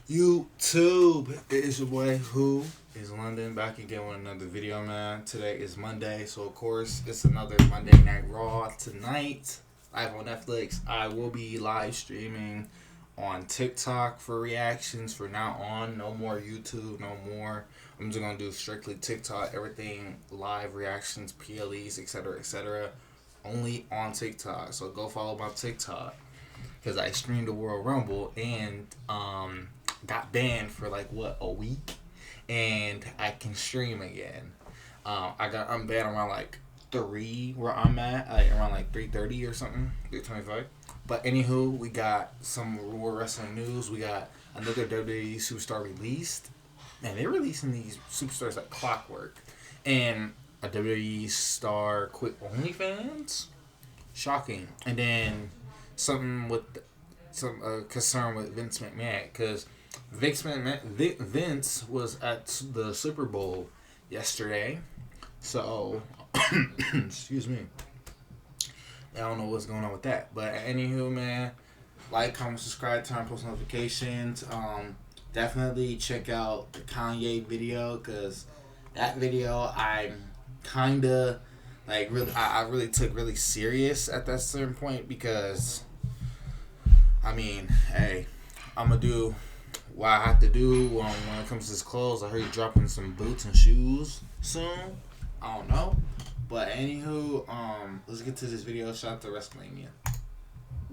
YouTube, it is your boy Who is London back again with another video, man. Today is Monday, so of course it's another Monday Night Raw tonight, live on Netflix. I will be live streaming on TikTok for reactions for now on. No more YouTube, no more. I'm just gonna do strictly TikTok, everything live reactions, PLEs, etc. Only on TikTok. So go follow my TikTok because I streamed the World Rumble and got banned for like a week, and I can stream again. I'm banned around like 3 where I'm at, like around like 3:30 or something, 3:25. But anywho, we got some more wrestling news. We got another WWE superstar released. Man, they're releasing these superstars like clockwork, and a WWE star quit OnlyFans. Shocking. And then something with some concern with Vince McMahon, because Vince was at the Super Bowl yesterday, so excuse me. I don't know what's going on with that, but anywho, man, like, comment, subscribe, turn on post notifications. Definitely check out the Kanye video, because that video I'm kinda like really I really took really serious at that certain point, because I mean, hey, I'm gonna do what I have to do when it comes to his clothes. I heard he's dropping some boots and shoes soon. I don't know. But anywho, let's get to this video. Shout out to WrestleMania.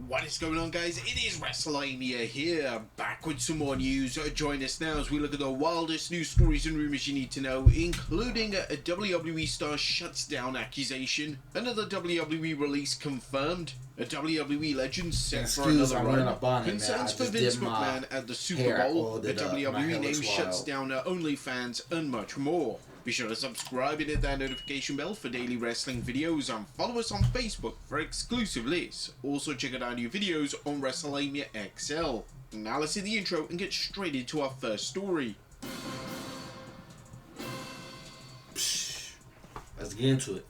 What is going on, guys? It is WrestleMania here, back with some more news. Join us now as we look at the wildest news stories and rumors you need to know, including a WWE star shuts down accusation, another WWE release confirmed, a WWE legend set for another run, concerns for Vince McMahon at the Super Bowl, a WWE name shuts down OnlyFans, and much more. Be sure to subscribe and hit that notification bell for daily wrestling videos, and follow us on Facebook for exclusive lists. Also check out our new videos on WrestleMania XL. Now let's see the intro and get straight into our first story. Let's get into it.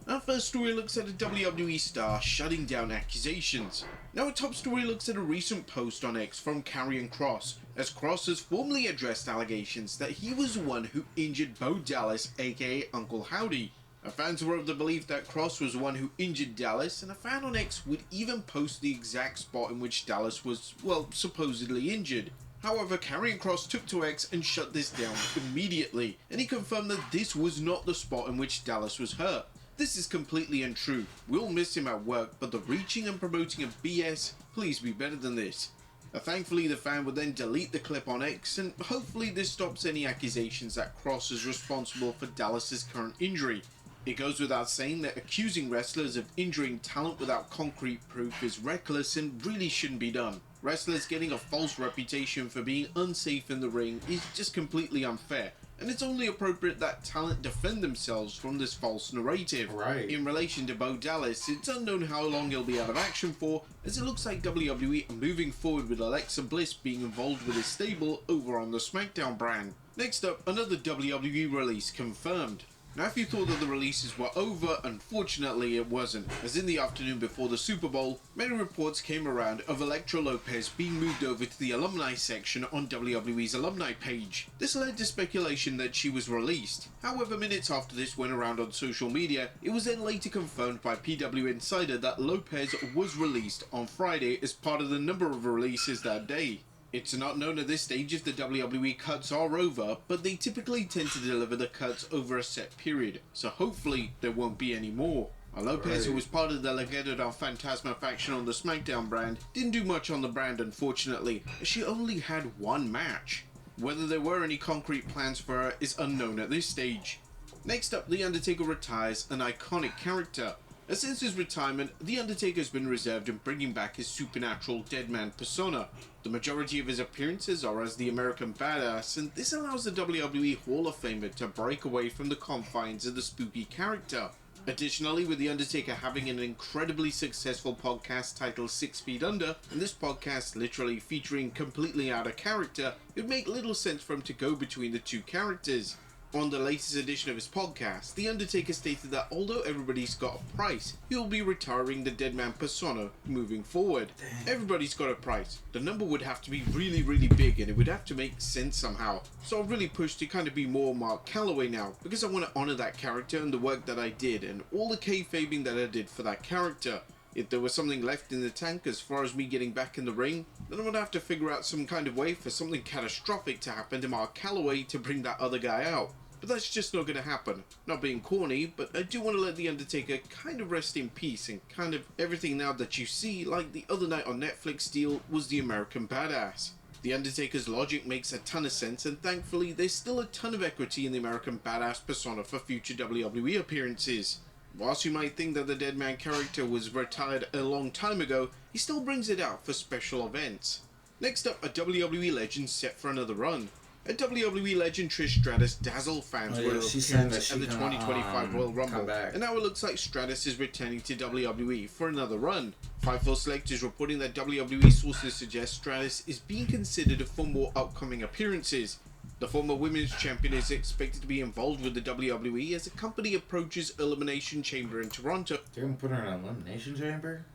Our first story looks at a WWE star shutting down accusations. Now our top story looks at a recent post on X from Karrion Kross, as Kross has formally addressed allegations that he was the one who injured Bo Dallas, aka Uncle Howdy. Fans were of the belief that Kross was the one who injured Dallas, and a fan on X would even post the exact spot in which Dallas was, well, supposedly injured. However, Karrion Kross took to X and shut this down immediately, and he confirmed that this was not the spot in which Dallas was hurt. This is completely untrue. We'll miss him at work, but the reaching and promoting of BS, please be better than this. Thankfully, the fan would then delete the clip on X, and hopefully this stops any accusations that Kross is responsible for Dallas's current injury. It goes without saying that accusing wrestlers of injuring talent without concrete proof is reckless and really shouldn't be done. Wrestlers getting a false reputation for being unsafe in the ring is just completely unfair, and it's only appropriate that talent defend themselves from this false narrative. Right. In relation to Bo Dallas, it's unknown how long he'll be out of action for, as it looks like WWE are moving forward with Alexa Bliss being involved with his stable over on the SmackDown brand. Next up, another WWE release confirmed. Now, if you thought that the releases were over, unfortunately it wasn't, as in the afternoon before the Super Bowl, many reports came around of Elektra Lopez being moved over to the alumni section on WWE's alumni page. This led to speculation that she was released. However, minutes after this went around on social media, it was then later confirmed by PW Insider that Lopez was released on Friday as part of the number of releases that day. It's not known at this stage if the WWE cuts are over, but they typically tend to deliver the cuts over a set period, so hopefully there won't be any more. Lopez, who was part of the Legado del Fantasma faction on the SmackDown brand, didn't do much on the brand unfortunately, as she only had one match. Whether there were any concrete plans for her is unknown at this stage. Next up, The Undertaker retires an iconic character. Since his retirement, The Undertaker has been reserved in bringing back his supernatural deadman persona. The majority of his appearances are as the American Badass, and this allows the WWE Hall of Famer to break away from the confines of the spooky character. Additionally, with The Undertaker having an incredibly successful podcast titled 6 Feet Under, and this podcast literally featuring completely out of character, it would make little sense for him to go between the two characters. On the latest edition of his podcast, The Undertaker stated that although everybody's got a price, he'll be retiring the dead man persona moving forward. Everybody's got a price. The number would have to be really, really big and it would have to make sense somehow. So I've really pushed to kind of be more Mark Calloway now, because I want to honour that character and the work that I did and all the kayfabing that I did for that character. If there was something left in the tank as far as me getting back in the ring, then I would have to figure out some kind of way for something catastrophic to happen to Mark Calloway to bring that other guy out. But that's just not going to happen. Not being corny, but I do want to let The Undertaker kind of rest in peace and kind of everything now that you see, like the other night on Netflix deal, was the American Badass. The Undertaker's logic makes a ton of sense, and thankfully there's still a ton of equity in the American Badass persona for future WWE appearances. Whilst you might think that the Dead Man character was retired a long time ago, he still brings it out for special events. Next up, a WWE legend set for another run. A WWE legend, Trish Stratus, dazzled fans with her appearance at the 2025 Royal Rumble, and now it looks like Stratus is returning to WWE for another run. Fightful Select is reporting that WWE sources suggest Stratus is being considered for more upcoming appearances. The former women's champion is expected to be involved with the WWE as the company approaches Elimination Chamber in Toronto. They're going to put her in an Elimination Chamber?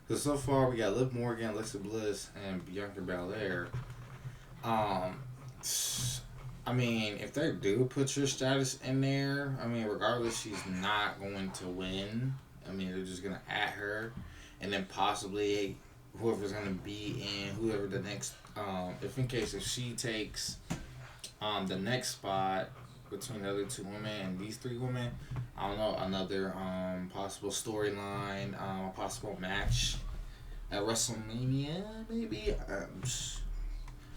Because so far we got Liv Morgan, Alexa Bliss, and Bianca Belair. I mean, if they do put your status in there, I mean, regardless, she's not going to win. I mean, they're just going to add her. And then possibly whoever's going to be in, whoever the next, if she takes the next spot between the other two women and these three women, I don't know, another possible storyline, a possible match at WrestleMania, maybe?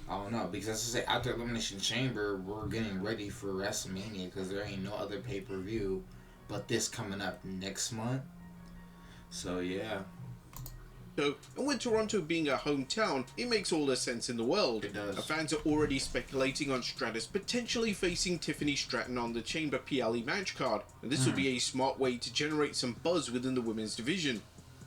I don't know, because as I say, after Elimination Chamber, we're getting ready for WrestleMania because there ain't no other pay-per-view but this coming up next month. So, yeah. And with Toronto being a hometown, it makes all the sense in the world. It does. Fans are already speculating on Stratus potentially facing Tiffany Stratton on the Chamber PLE match card, and this would be a smart way to generate some buzz within the women's division.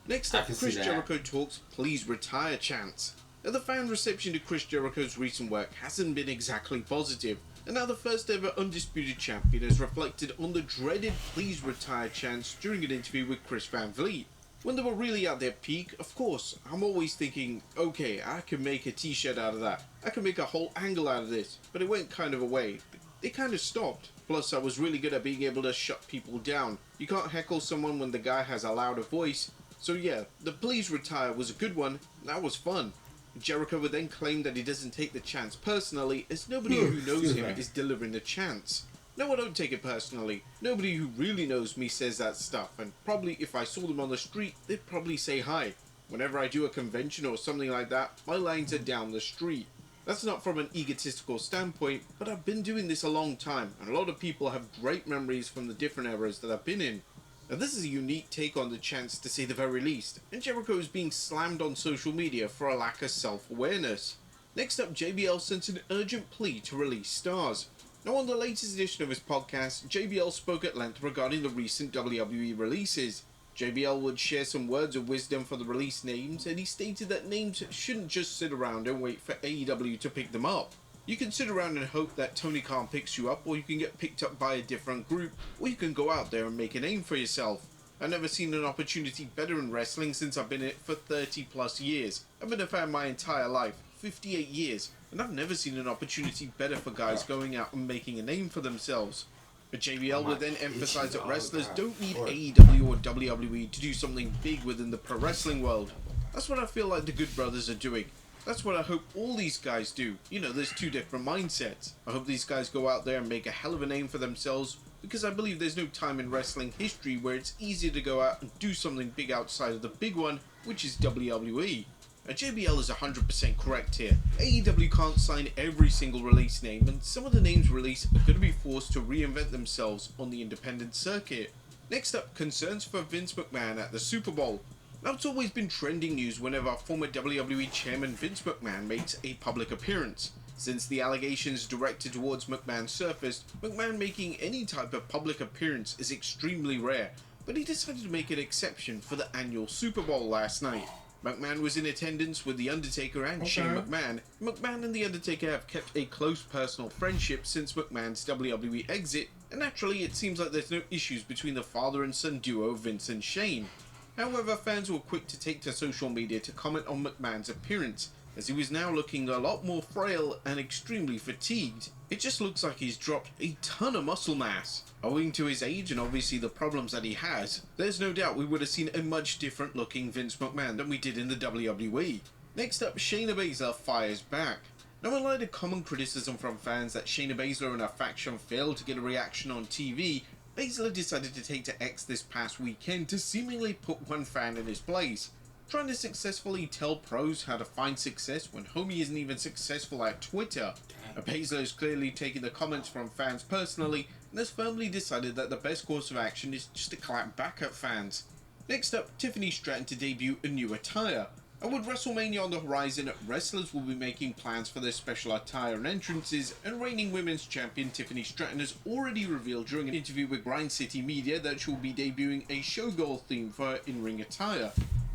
Next up, Chris Jericho talks "Please Retire" chants. Now, the fan reception to Chris Jericho's recent work hasn't been exactly positive, and now the first ever Undisputed Champion has reflected on the dreaded "Please Retire" chants during an interview with Chris Van Vliet. When they were really at their peak, of course, I'm always thinking, okay, I can make a t-shirt out of that. I can make a whole angle out of this. But it went kind of away. They kind of stopped. Plus, I was really good at being able to shut people down. You can't heckle someone when the guy has a louder voice. So yeah, the "Please Retire" was a good one. That was fun. Jericho would then claim that he doesn't take the chants personally, as nobody who knows him is delivering the chants. No, I don't take it personally. Nobody who really knows me says that stuff, and probably if I saw them on the street, they'd probably say hi. Whenever I do a convention or something like that, my lines are down the street. That's not from an egotistical standpoint, but I've been doing this a long time, and a lot of people have great memories from the different eras that I've been in. Now, this is a unique take on the chants, to say the very least, and Jericho is being slammed on social media for a lack of self-awareness. Next up, JBL sent an urgent plea to release stars. Now, on the latest edition of his podcast, JBL spoke at length regarding the recent WWE releases. JBL would share some words of wisdom for the release names, and he stated that names shouldn't just sit around and wait for AEW to pick them up. You can sit around and hope that Tony Khan picks you up, or you can get picked up by a different group, or you can go out there and make a name for yourself. I've never seen an opportunity better in wrestling since I've been in it for 30 plus years. I've been a fan my entire life, 58 years, and I've never seen an opportunity better for guys going out and making a name for themselves. But JBL would then emphasize that wrestlers don't need AEW or WWE to do something big within the pro wrestling world. That's what I feel like the Good Brothers are doing. That's what I hope all these guys do. You know, there's two different mindsets. I hope these guys go out there and make a hell of a name for themselves, because I believe there's no time in wrestling history where it's easier to go out and do something big outside of the big one, which is WWE. Now, JBL is 100% correct here. AEW can't sign every single release name, and some of the names released are going to be forced to reinvent themselves on the independent circuit. Next up, concerns for Vince McMahon at the Super Bowl. Now, it's always been trending news whenever former WWE chairman Vince McMahon makes a public appearance. Since the allegations directed towards McMahon surfaced, McMahon making any type of public appearance is extremely rare, but he decided to make an exception for the annual Super Bowl last night. McMahon was in attendance with The Undertaker and Shane McMahon. McMahon and The Undertaker have kept a close personal friendship since McMahon's WWE exit, and naturally it seems like there's no issues between the father and son duo Vince and Shane. However, fans were quick to take to social media to comment on McMahon's appearance, as he was now looking a lot more frail and extremely fatigued. It just looks like he's dropped a ton of muscle mass. Owing to his age and obviously the problems that he has, there's no doubt we would have seen a much different looking Vince McMahon than we did in the WWE. Next up, Shayna Baszler fires back. Now, in light of common criticism from fans that Shayna Baszler and her faction failed to get a reaction on TV, Baszler decided to take to X this past weekend to seemingly put one fan in his place. Trying to successfully tell pros how to find success when homie isn't even successful at Twitter. Baszler is clearly taking the comments from fans personally and has firmly decided that the best course of action is just to clap back at fans. Next up, Tiffany Stratton to debut a new attire. And with WrestleMania on the horizon, wrestlers will be making plans for their special attire and entrances, and reigning women's champion Tiffany Stratton has already revealed during an interview with Grind City Media that she will be debuting a showgirl theme for her in-ring attire.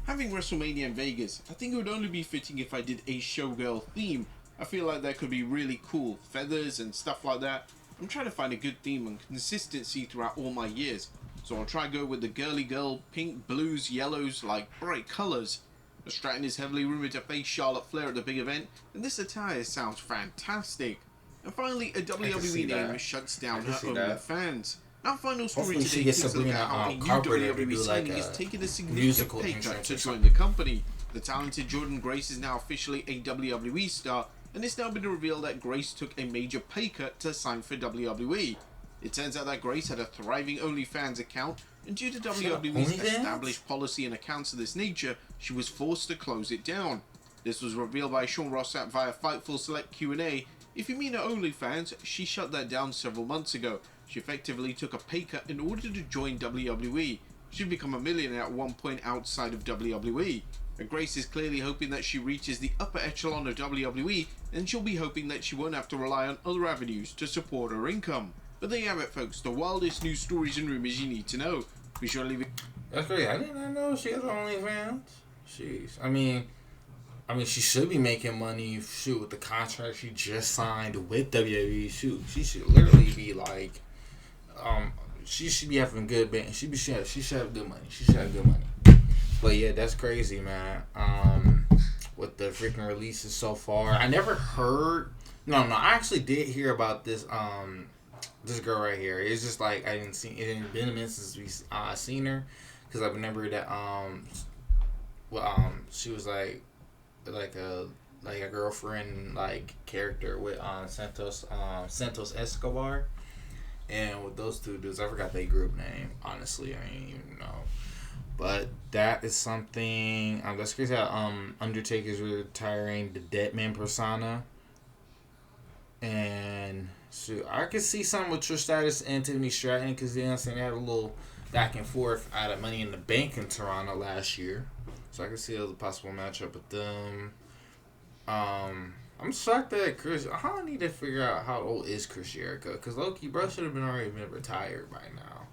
Having WrestleMania in Vegas, I think it would only be fitting if I did a showgirl theme. I feel like that could be really cool, feathers and stuff like that. I'm trying to find a good theme and consistency throughout all my years, so I'll try to go with the girly girl, pink, blues, yellows, like bright colours. Stratton is heavily rumoured to face Charlotte Flair at the big event, and this attire sounds fantastic. And finally, a WWE name shuts down her OnlyFans. Our final story today takes a look at how a new WWE signing is taking a significant pay cut to join the company. The talented Jordynne Grace is now officially a WWE star, and it's now been revealed that Grace took a major pay cut to sign for WWE. It turns out that Grace had a thriving OnlyFans account, and due to WWE's established policy and accounts of this nature, she was forced to close it down. This was revealed by Sean Rossap via Fightful Select Q&A. If you mean her OnlyFans, she shut that down several months ago. She effectively took a pay cut in order to join WWE. She'd become a millionaire at one point outside of WWE. And Grace is clearly hoping that she reaches the upper echelon of WWE, and she'll be hoping that she won't have to rely on other avenues to support her income. But there you have it, folks, the wildest news stories and rumors you need to know. Be sure to leave it. That's great. I did not know she has OnlyFans. Jeez. I mean, she should be making money. Shoot, with the contract she just signed with WWE. Shoot, she should literally be like, she should be having good band. She should have good money. She should have good money. But yeah, that's crazy, man. With the freaking releases so far, I never heard. No, I actually did hear about this. This girl right here. It's just like I didn't see. It hadn't been a minute since we seen her, because I remember that she was like a girlfriend like character with Santos Escobar, and with those two dudes, I forgot their group name. Honestly, I didn't even know. But that is something. That's crazy how Undertaker's retiring the Deadman persona, and shoot, I could see something with Trish Stratus and Tiffany Stratton, because they had a little back and forth out of Money in the Bank in Toronto last year. So I can see it as a possible matchup with them. I'm shocked that Chris. I need to figure out how old is Chris Jericho, because low-key, bro, should have already been retired by now.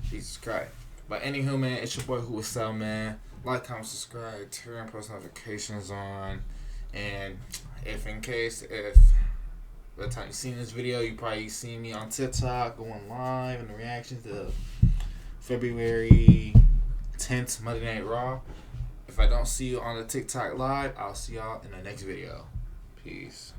Jesus Christ. But anywho, man, it's your boy Who Was Sell, man. Like, comment, subscribe, turn post notifications on, and if by the time you seen this video, you probably seen me on TikTok going live in the reaction to February 10th Monday Night Raw. If I don't see you on the TikTok live, I'll see y'all in the next video. Peace.